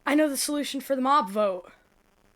I know the solution for the mob vote.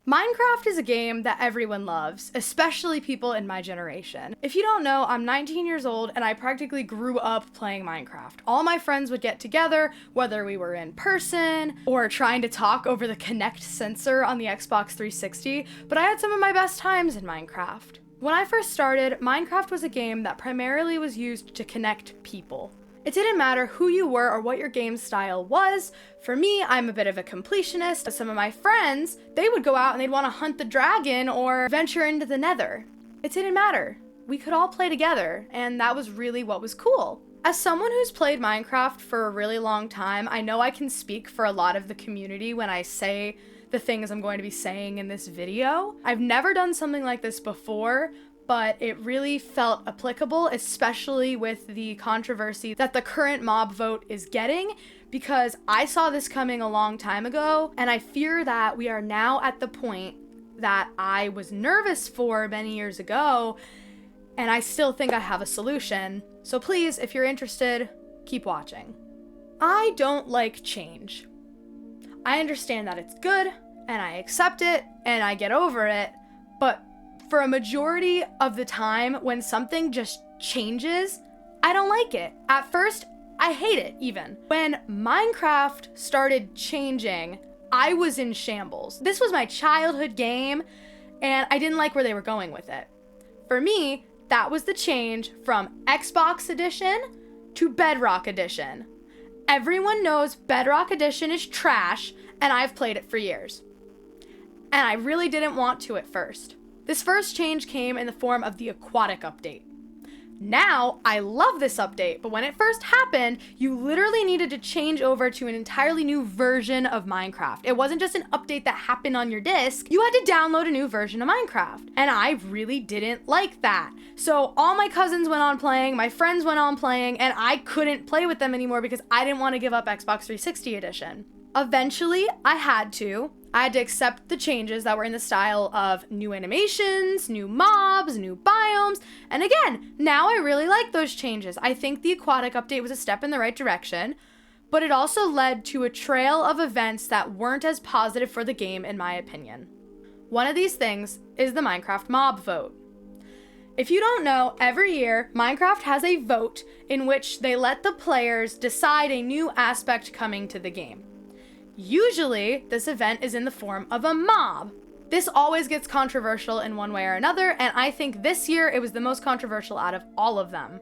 Minecraft is a game that everyone loves, especially people in my generation. If you don't know, I'm 19 years old and I practically grew up playing Minecraft. All my friends would get together, whether we were in person or trying to talk over the Kinect sensor on the Xbox 360, but I had some of my best times in Minecraft. When I first started, Minecraft was a game that primarily was used to connect people. It didn't matter who you were or what your game style was. For me, I'm a bit of a completionist. Some of my friends, they would go out and they'd want to hunt the dragon or venture into the nether. It didn't matter. We could all play together, and that was really what was cool. As someone who's played Minecraft for a really long time, I know I can speak for a lot of the community when I say the things I'm going to be saying in this video. I've never done something like this before, but it really felt applicable, especially with the controversy that the current mob vote is getting, because I saw this coming a long time ago, and I fear that we are now at the point that I was nervous for many years ago, and I still think I have a solution. So please, if you're interested, keep watching. I don't like change. I understand that it's good, and I accept it, and I get over it, but for a majority of the time, when something just changes, I don't like it. At first, I hate it even. When Minecraft started changing, I was in shambles. This was my childhood game, and I didn't like where they were going with it. For me, that was the change from Xbox Edition to Bedrock Edition. Everyone knows Bedrock Edition is trash, and I've played it for years. And I really didn't want to at first. This first change came in the form of the Aquatic update. Now, I love this update, but when it first happened, you literally needed to change over to an entirely new version of Minecraft. It wasn't just an update that happened on your disk. You had to download a new version of Minecraft, and I really didn't like that. So all my cousins went on playing, my friends went on playing, and I couldn't play with them anymore because I didn't want to give up Xbox 360 edition. Eventually, I had to accept the changes that were in the style of new animations, new mobs, new biomes, and again, now I really like those changes. I think the Aquatic update was a step in the right direction, but it also led to a trail of events that weren't as positive for the game, in my opinion. One of these things is the Minecraft mob vote. If you don't know, every year, Minecraft has a vote in which they let the players decide a new aspect coming to the game. Usually, this event is in the form of a mob. This always gets controversial in one way or another, and I think this year it was the most controversial out of all of them.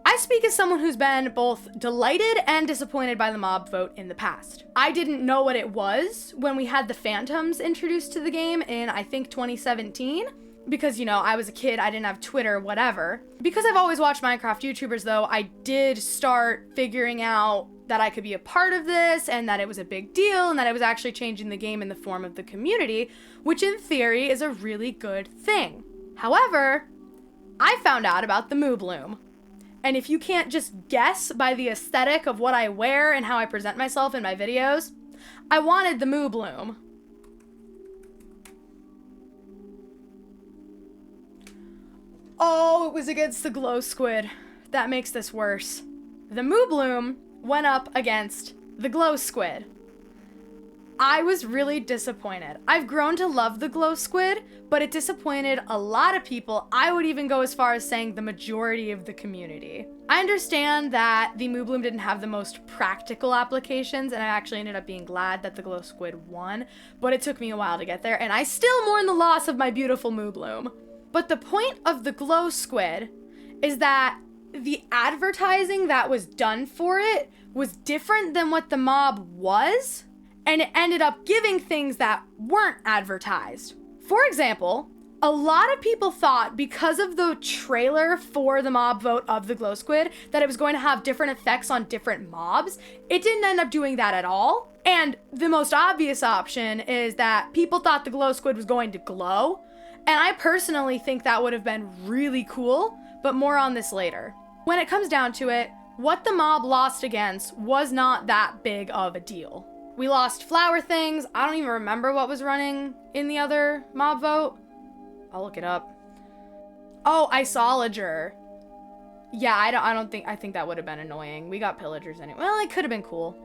I speak as someone who's been both delighted and disappointed by the mob vote in the past. I didn't know what it was when we had the Phantoms introduced to the game in, I think, 2017. Because, I was a kid, I didn't have Twitter, whatever. Because I've always watched Minecraft YouTubers, though, I did start figuring out that I could be a part of this, and that it was a big deal, and that it was actually changing the game in the form of the community, which in theory is a really good thing. However, I found out about the Moobloom. And if you can't just guess by the aesthetic of what I wear and how I present myself in my videos, I wanted the Moobloom. Oh, it was against the glow squid. That makes this worse. The Moobloom went up against the glow squid. I was really disappointed. I've grown to love the glow squid, but it disappointed a lot of people. I would even go as far as saying the majority of the community. I understand that the Moobloom didn't have the most practical applications, and I actually ended up being glad that the glow squid won, but it took me a while to get there, and I still mourn the loss of my beautiful Moobloom. But the point of the glow squid is that the advertising that was done for it was different than what the mob was, and it ended up giving things that weren't advertised. For example, a lot of people thought because of the trailer for the mob vote of the glow squid that it was going to have different effects on different mobs. It didn't end up doing that at all. And the most obvious option is that people thought the glow squid was going to glow, And I personally think that would have been really cool, but more on this later. When it comes down to it, what the mob lost against was not that big of a deal. We lost flower things. I don't even remember what was running in the other mob vote. I'll look it up. Oh, Isolager. Yeah, I think that would have been annoying. We got pillagers anyway. Well, it could have been cool.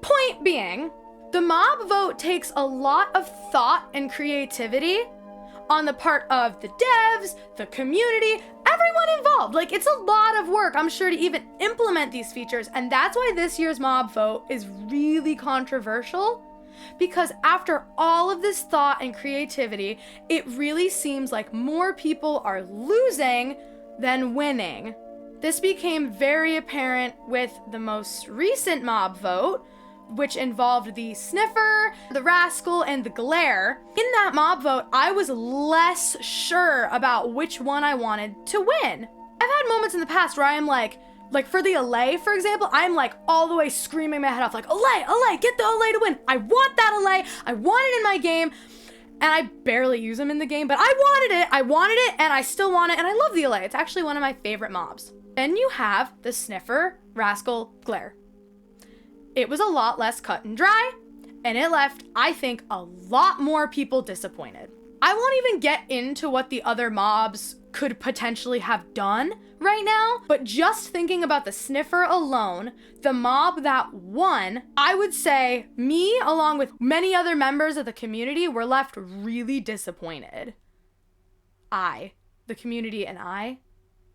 Point being, the mob vote takes a lot of thought and creativity on the part of the devs, the community, everyone involved. Like, it's a lot of work, I'm sure, to even implement these features. And that's why this year's mob vote is really controversial. Because after all of this thought and creativity, it really seems like more people are losing than winning. This became very apparent with the most recent mob vote, which involved the Sniffer, the Rascal, and the Glare. In that mob vote, I was less sure about which one I wanted to win. I've had moments in the past where I am like for the Allay, for example, I'm like all the way screaming my head off, like, Allay, get the Allay to win. I want that Allay. I want it in my game. And I barely use them in the game, but I wanted it, and I still want it, and I love the Allay. It's actually one of my favorite mobs. Then you have the Sniffer, Rascal, Glare. It was a lot less cut and dry, and it left, I think, a lot more people disappointed. I won't even get into what the other mobs could potentially have done right now, but just thinking about the Sniffer alone, the mob that won, I would say me, along with many other members of the community, were left really disappointed. The community and I,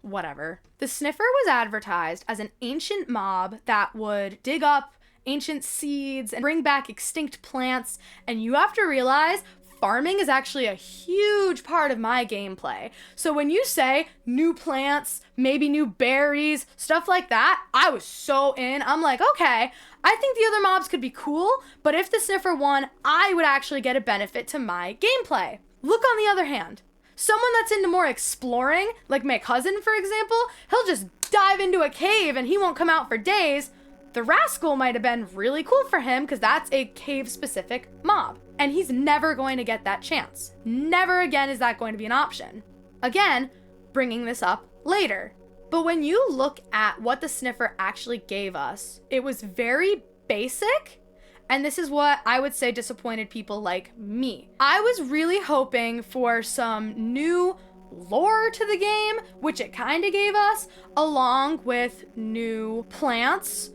whatever. The Sniffer was advertised as an ancient mob that would dig up ancient seeds and bring back extinct plants, and you have to realize farming is actually a huge part of my gameplay. So when you say new plants, maybe new berries, stuff like that, I was so in. I'm like, okay, I think the other mobs could be cool, but if the Sniffer won, I would actually get a benefit to my gameplay. Look on the other hand. Someone that's into more exploring, like my cousin, for example, he'll just dive into a cave and he won't come out for days. The Rascal might have been really cool for him because that's a cave-specific mob. And he's never going to get that chance. Never again is that going to be an option. Again, bringing this up later. But when you look at what the Sniffer actually gave us, it was very basic. And this is what I would say disappointed people like me. I was really hoping for some new lore to the game, which it kind of gave us, along with new plants,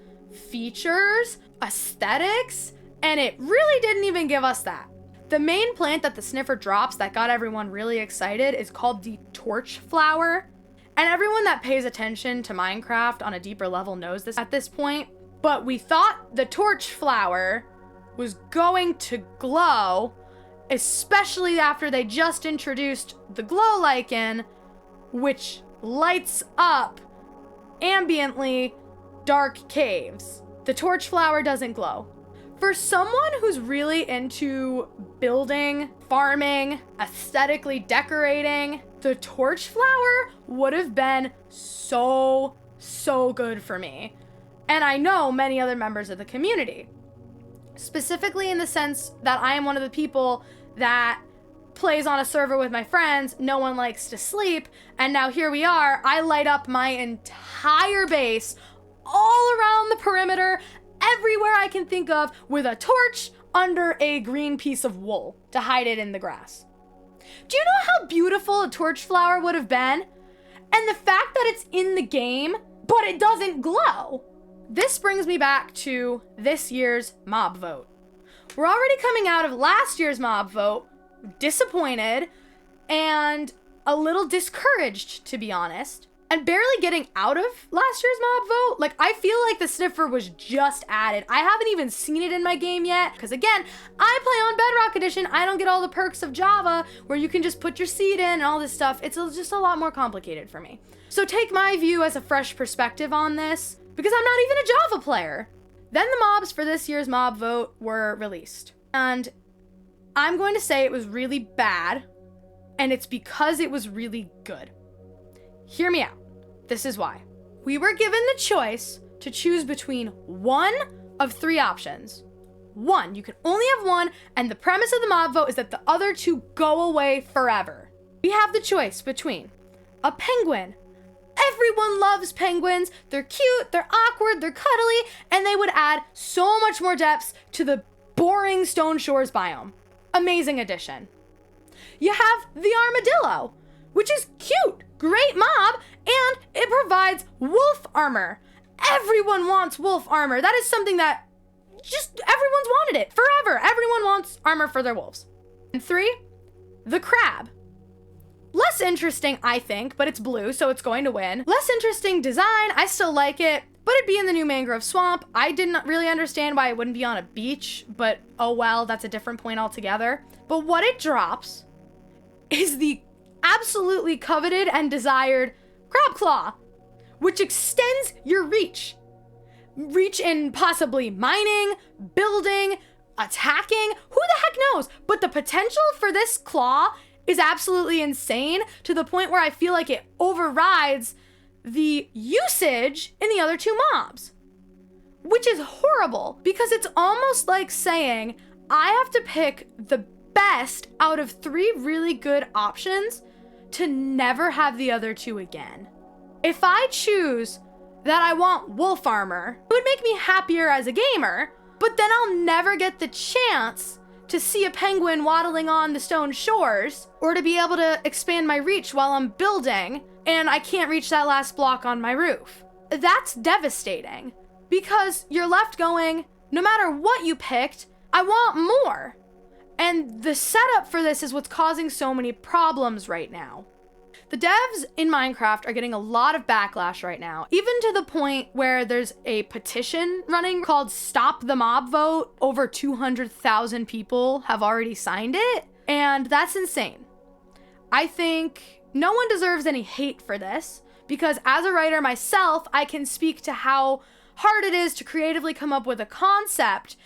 features, aesthetics, and it really didn't even give us that. The main plant that the Sniffer drops that got everyone really excited is called the torch flower. And everyone that pays attention to Minecraft on a deeper level knows this at this point. But we thought the torch flower was going to glow, especially after they just introduced the glow lichen, which lights up ambiently dark caves. The torch flower doesn't glow. For someone who's really into building, farming, aesthetically decorating, the torch flower would have been so good for me. And I know many other members of the community. Specifically in the sense that I am one of the people that plays on a server with my friends, no one likes to sleep, and now here we are, I light up my entire base all around the perimeter, everywhere I can think of, with a torch under a green piece of wool to hide it in the grass. Do you know how beautiful a torch flower would have been? And the fact that it's in the game, but it doesn't glow. This brings me back to this year's mob vote. We're already coming out of last year's mob vote, disappointed and a little discouraged, to be honest. And barely getting out of last year's mob vote. Like, I feel like the Sniffer was just added. I haven't even seen it in my game yet. Because again, I play on Bedrock Edition. I don't get all the perks of Java where you can just put your seed in and all this stuff. It's just a lot more complicated for me. So take my view as a fresh perspective on this, because I'm not even a Java player. Then the mobs for this year's mob vote were released. And I'm going to say it was really bad. And it's because it was really good. Hear me out. This is why. We were given the choice to choose between one of three options. One, you can only have one, and the premise of the mob vote is that the other two go away forever. We have the choice between a penguin. Everyone loves penguins. They're cute, they're awkward, they're cuddly, and they would add so much more depth to the boring Stone Shores biome. Amazing addition. You have the armadillo, which is cute, great mob, and it provides wolf armor. Everyone wants wolf armor. That is something that just everyone's wanted it forever. Everyone wants armor for their wolves. And 3, the crab. Less interesting, I think, but it's blue, so it's going to win. Less interesting design, I still like it, but it'd be in the new mangrove swamp. I didn't really understand why it wouldn't be on a beach, but oh well, that's a different point altogether. But what it drops is the absolutely coveted and desired crab claw, which extends your reach. Reach in possibly mining, building, attacking, who the heck knows? But the potential for this claw is absolutely insane, to the point where I feel like it overrides the usage in the other 2 mobs, which is horrible because it's almost like saying I have to pick the best out of 3 really good options to never have the other 2 again. If I choose that I want wolf armor, it would make me happier as a gamer, but then I'll never get the chance to see a penguin waddling on the Stone Shores, or to be able to expand my reach while I'm building, and I can't reach that last block on my roof. That's devastating, because you're left going, no matter what you picked, I want more. And the setup for this is what's causing so many problems right now. The devs in Minecraft are getting a lot of backlash right now, even to the point where there's a petition running called Stop the Mob Vote. Over 200,000 people have already signed it, and that's insane. I think no one deserves any hate for this, because as a writer myself, I can speak to how hard it is to creatively come up with a concept,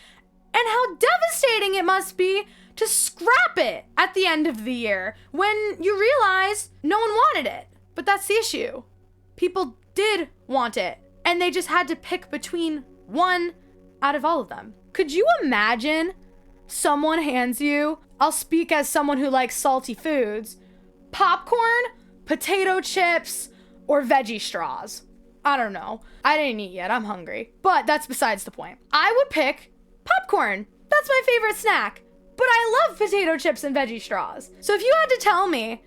and how devastating it must be to scrap it at the end of the year when you realize no one wanted it. But that's the issue. People did want it, and they just had to pick between one out of all of them. Could you imagine someone hands you, I'll speak as someone who likes salty foods, popcorn, potato chips, or veggie straws? I don't know. I didn't eat yet. I'm hungry. But that's besides the point. I would pick popcorn. That's my favorite snack. But I love potato chips and veggie straws. So if you had to tell me,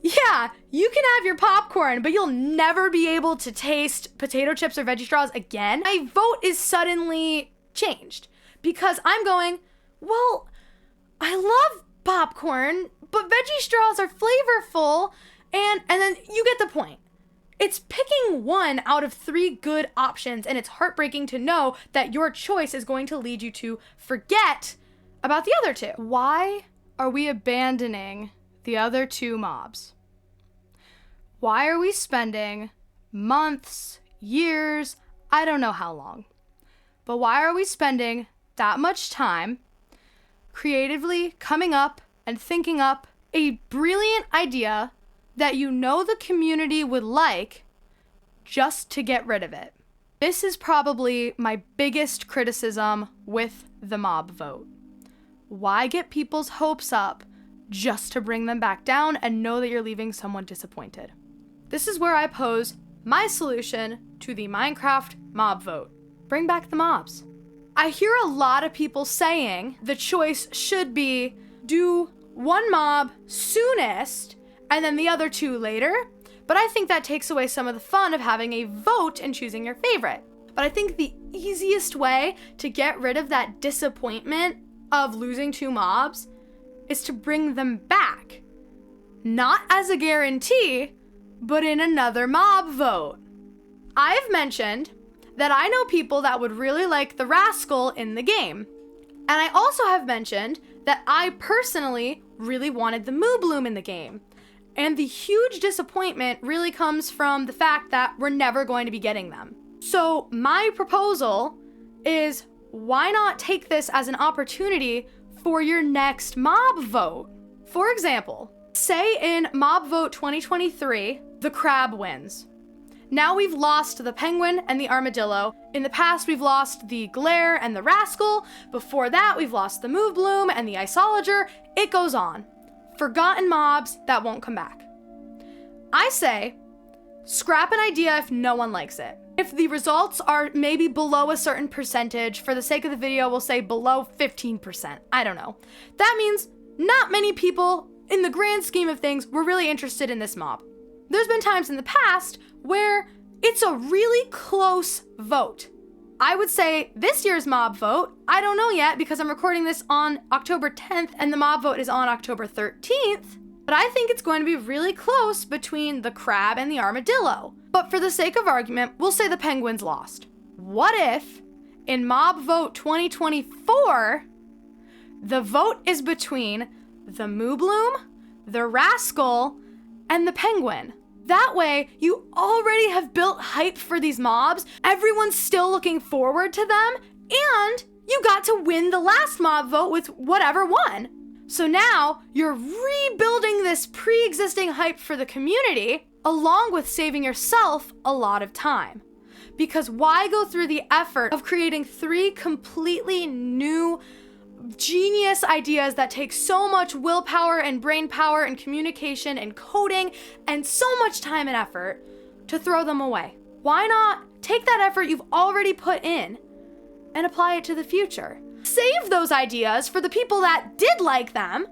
yeah, you can have your popcorn, but you'll never be able to taste potato chips or veggie straws again, my vote is suddenly changed. Because I'm going, well, I love popcorn, but veggie straws are flavorful, and then you get the point. It's picking one out of 3 good options, and it's heartbreaking to know that your choice is going to lead you to forget about the other 2. Why are we abandoning the other 2 mobs? Why are we spending months, years, I don't know how long, but why are we spending that much time creatively coming up and thinking up a brilliant idea that you know the community would like just to get rid of it? This is probably my biggest criticism with the mob vote. Why get people's hopes up just to bring them back down and know that you're leaving someone disappointed? This is where I pose my solution to the Minecraft mob vote. Bring back the mobs. I hear a lot of people saying the choice should be do one mob soonest and then the other 2 later, but I think that takes away some of the fun of having a vote and choosing your favorite. But I think the easiest way to get rid of that disappointment of losing 2 mobs is to bring them back. Not as a guarantee, but in another mob vote. I've mentioned that I know people that would really like the rascal in the game. And I also have mentioned that I personally really wanted the moo bloom in the game. And the huge disappointment really comes from the fact that we're never going to be getting them. So my proposal is, why not take this as an opportunity for your next mob vote? For example, say in mob vote 2023, the crab wins. Now we've lost the penguin and the armadillo. In the past, we've lost the glare and the rascal. Before that, we've lost the moo bloom and the isolager. It goes on. forgotten mobs that won't come back. I say, scrap an idea if no one likes it. If the results are maybe below a certain percentage, for the sake of the video, we'll say below 15%. I don't know. That means not many people, in the grand scheme of things, were really interested in this mob. There's been times in the past where it's a really close vote. I would say this year's mob vote, I don't know yet because I'm recording this on October 10th and the mob vote is on October 13th, but I think it's going to be really close between the crab and the armadillo. But for the sake of argument, we'll say the penguins lost. What if, in mob vote 2024, the vote is between the Moobloom, the Rascal, and the penguin? That way, you already have built hype for these mobs, everyone's still looking forward to them, and you got to win the last mob vote with whatever won. So now, you're rebuilding this pre-existing hype for the community, along with saving yourself a lot of time. Because why go through the effort of creating 3 completely new genius ideas that take so much willpower and brain power and communication and coding and so much time and effort to throw them away? Why not take that effort you've already put in and apply it to the future? Save those ideas for the people that did like them.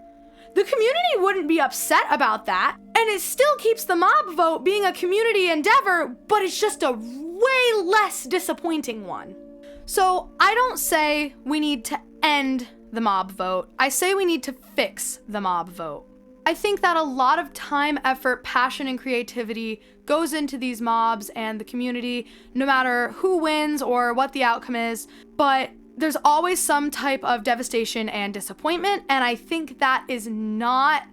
The community wouldn't be upset about that, and it still keeps the mob vote being a community endeavor, but it's just a way less disappointing one. So I don't say we need to end the mob vote. I say we need to fix the mob vote. I think that a lot of time, effort, passion, and creativity goes into these mobs and the community, no matter who wins or what the outcome is, but there's always some type of devastation and disappointment, and I think that is not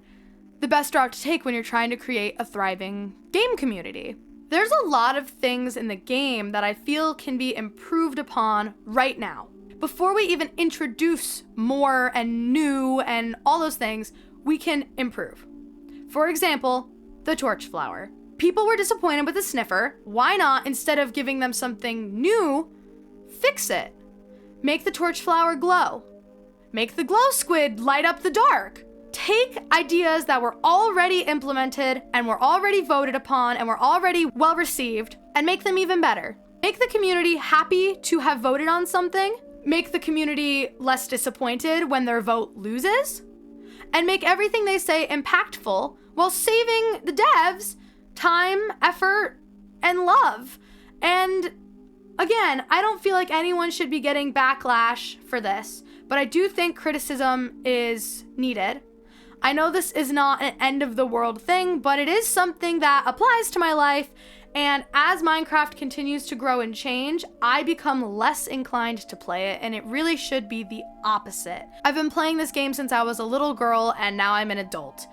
the best route to take when you're trying to create a thriving game community. There's a lot of things in the game that I feel can be improved upon right now. Before we even introduce more and new and all those things, we can improve. For example, the torch flower. People were disappointed with the sniffer. Why not, instead of giving them something new, fix it? Make the torch flower glow. Make the glow squid light up the dark. Take ideas that were already implemented and were already voted upon and were already well received and make them even better. Make the community happy to have voted on something. Make the community less disappointed when their vote loses. And make everything they say impactful while saving the devs time, effort, and love. And again, I don't feel like anyone should be getting backlash for this, but I do think criticism is needed. I know this is not an end of the world thing, but it is something that applies to my life, and as Minecraft continues to grow and change, I become less inclined to play it, and it really should be the opposite. I've been playing this game since I was a little girl, and now I'm an adult.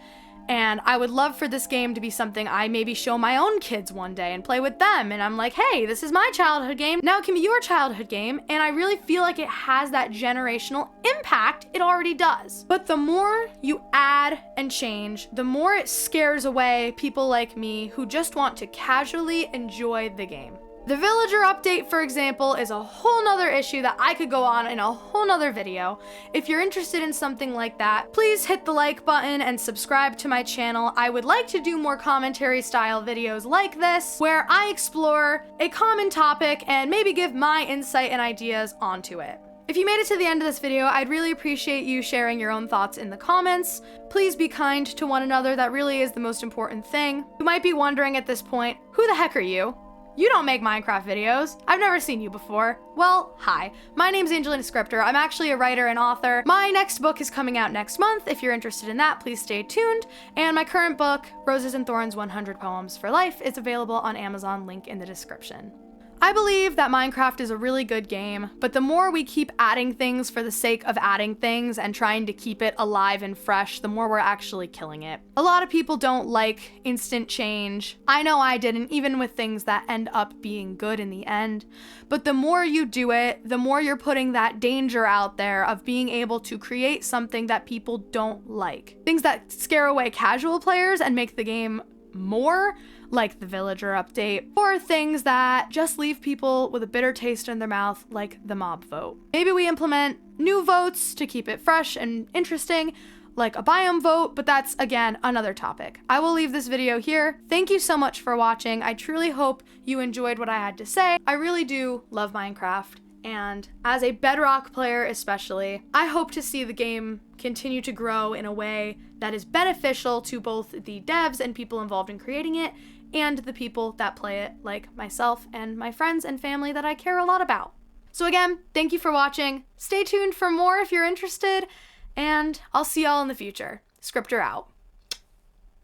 And I would love for this game to be something I maybe show my own kids one day and play with them. And I'm like, hey, this is my childhood game. Now it can be your childhood game. And I really feel like it has that generational impact. It already does. But the more you add and change, the more it scares away people like me who just want to casually enjoy the game. The villager update, for example, is a whole nother issue that I could go on in a whole nother video. If you're interested in something like that, please hit the like button and subscribe to my channel. I would like to do more commentary style videos like this, where I explore a common topic and maybe give my insight and ideas onto it. If you made it to the end of this video, I'd really appreciate you sharing your own thoughts in the comments. Please be kind to one another. That really is the most important thing. You might be wondering at this point, who the heck are you? You don't make Minecraft videos. I've never seen you before. Well, hi. My name's Angelina Scripter. I'm actually a writer and author. My next book is coming out next month. If you're interested in that, please stay tuned. And my current book, Roses and Thorns 100 Poems for Life, is available on Amazon, link in the description. I believe that Minecraft is a really good game, but the more we keep adding things for the sake of adding things and trying to keep it alive and fresh, the more we're actually killing it. A lot of people don't like instant change. I know I didn't, even with things that end up being good in the end. But the more you do it, the more you're putting that danger out there of being able to create something that people don't like. Things that scare away casual players and make the game more like the villager update, or things that just leave people with a bitter taste in their mouth, like the mob vote. Maybe we implement new votes to keep it fresh and interesting, like a biome vote, but that's, again, another topic. I will leave this video here. Thank you so much for watching. I truly hope you enjoyed what I had to say. I really do love Minecraft, and as a Bedrock player especially, I hope to see the game continue to grow in a way that is beneficial to both the devs and people involved in creating it, and the people that play it, like myself and my friends and family that I care a lot about. So again, thank you for watching. Stay tuned for more if you're interested, and I'll see y'all in the future. Scripter out.